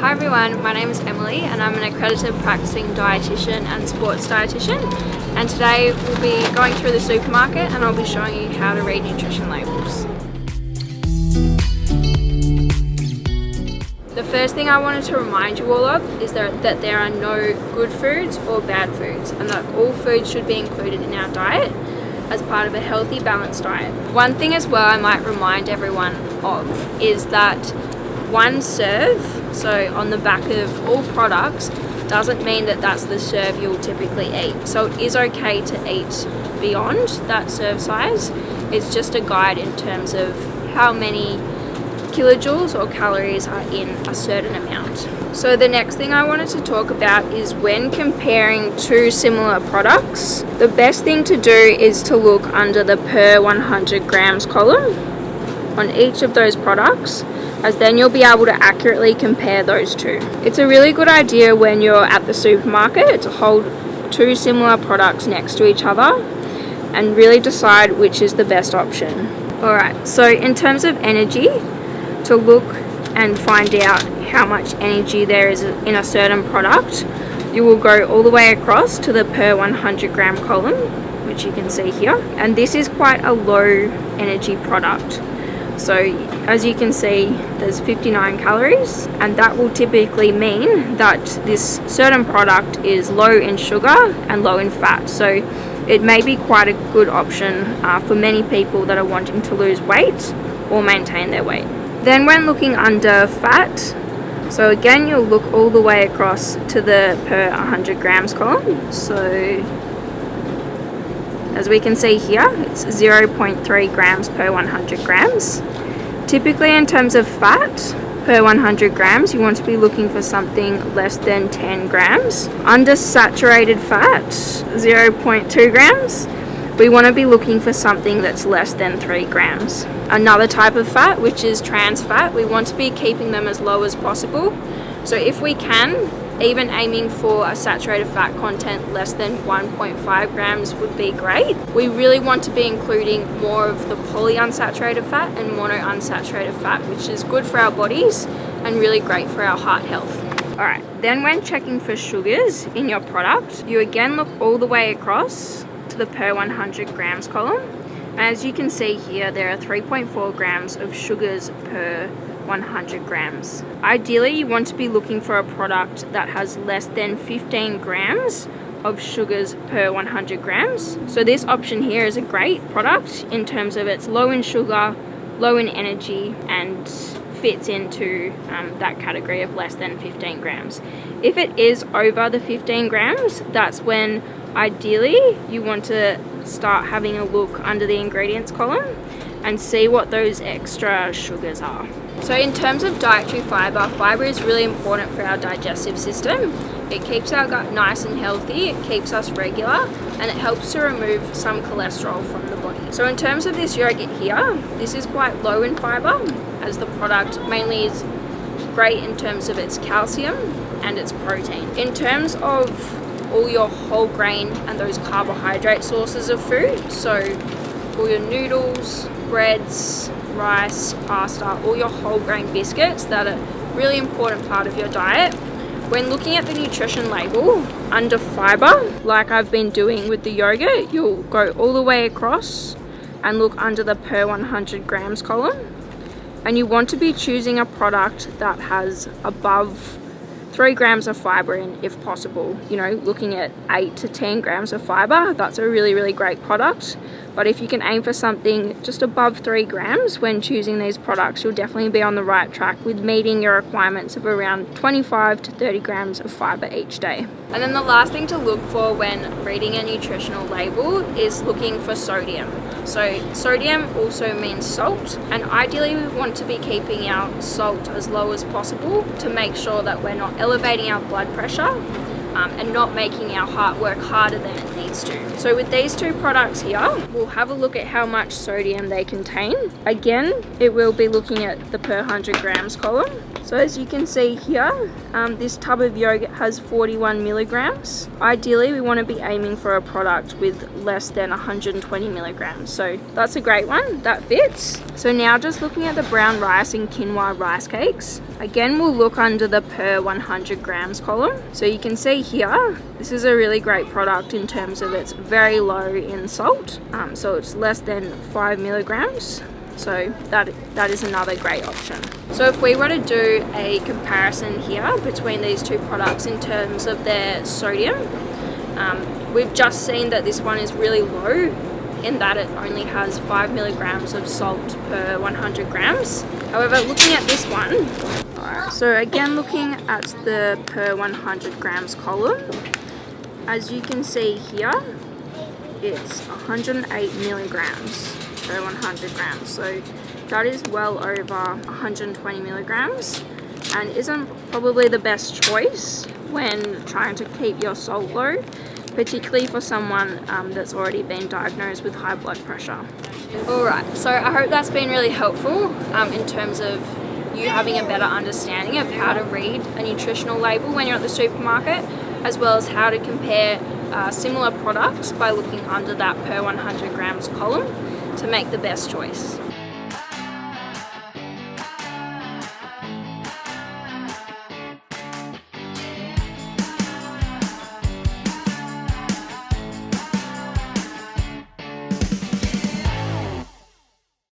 Hi everyone, my name is Emily and I'm an accredited practicing dietitian and sports dietitian, and today we'll be going through the supermarket and I'll be showing you how to read nutrition labels. The first thing I wanted to remind you all of is that there are no good foods or bad foods, and that all foods should be included in our diet as part of a healthy, balanced diet. One thing as well I might remind everyone of is that one serve, so on the back of all products, doesn't mean that that's the serve you'll typically eat. So it is okay to eat beyond that serve size. It's just a guide in terms of how many kilojoules or calories are in a certain amount. So the next thing I wanted to talk about is when comparing two similar products, the best thing to do is to look under the per 100 grams column on each of those products, as then you'll be able to accurately compare those two. It's a really good idea when you're at the supermarket to hold two similar products next to each other and really decide which is the best option. Alright, so in terms of energy, to look and find out how much energy there is in a certain product, you will go all the way across to the per 100 gram column, which you can see here, and this is quite a low energy product. So as you can see, there's 59 calories, and that will typically mean that this certain product is low in sugar and low in fat. So it may be quite a good option for many people that are wanting to lose weight or maintain their weight. Then when looking under fat, so again you'll look all the way across to the per 100 grams column. So as we can see here, it's 0.3 grams per 100 grams. Typically in terms of fat per 100 grams, you want to be looking for something less than 10 grams. Under saturated fat, 0.2 grams, we want to be looking for something that's less than 3 grams. Another type of fat, which is trans fat, we want to be keeping them as low as possible. So if we can, even aiming for a saturated fat content less than 1.5 grams would be great. We really want to be including more of the polyunsaturated fat and monounsaturated fat, which is good for our bodies and really great for our heart health. Alright, then when checking for sugars in your product, you again look all the way across to the per 100 grams column. As you can see here, there are 3.4 grams of sugars per 100 grams. Ideally, you want to be looking for a product that has less than 15 grams of sugars per 100 grams. So this option here is a great product in terms of it's low in sugar, low in energy, and fits into that category of less than 15 grams. If it is over the 15 grams, that's when ideally you want to start having a look under the ingredients column and see what those extra sugars are. So in terms of dietary fibre, fibre is really important for our digestive system. It keeps our gut nice and healthy, it keeps us regular, and it helps to remove some cholesterol from the body. So in terms of this yogurt here, this is quite low in fibre, as the product mainly is great in terms of its calcium and its protein. In terms of all your whole grain and those carbohydrate sources of food, so all your noodles, breads, rice, pasta, all your whole grain biscuits that are a really important part of your diet. When looking at the nutrition label under fibre, like I've been doing with the yogurt, you'll go all the way across and look under the per 100 grams column, and you want to be choosing a product that has above 3 grams of fibre in, if possible. You know, looking at 8 to 10 grams of fibre, that's a really great product. But if you can aim for something just above 3 grams when choosing these products, you'll definitely be on the right track with meeting your requirements of around 25 to 30 grams of fibre each day. And then the last thing to look for when reading a nutritional label is looking for sodium. So sodium also means salt, and ideally we want to be keeping our salt as low as possible to make sure that we're not elevating our blood pressure and not making our heart work harder than it needs to. So with these two products here, we'll have a look at how much sodium they contain. Again, it will be looking at the per 100 grams column. So as you can see here, this tub of yogurt has 41 milligrams. Ideally, we want to be aiming for a product with less than 120 milligrams. So that's a great one, that fits. So now just looking at the brown rice and quinoa rice cakes. Again, we'll look under the per 100 grams column. So you can see here, this is a really great product in terms of it's very low in salt. So it's less than 5 milligrams. So that is another great option. So if we were to do a comparison here between these two products in terms of their sodium, we've just seen that this one is really low in that it only has 5 milligrams of salt per 100 grams. However, looking at this one, so again looking at the per 100 grams column, as you can see here, it's 108 milligrams per 100 grams. So that is well over 120 milligrams and isn't probably the best choice when trying to keep your salt low, particularly for someone that's already been diagnosed with high blood pressure. Alright, so I hope that's been really helpful in terms of you having a better understanding of how to read a nutritional label when you're at the supermarket, as well as how to compare similar products by looking under that per 100 grams column to make the best choice.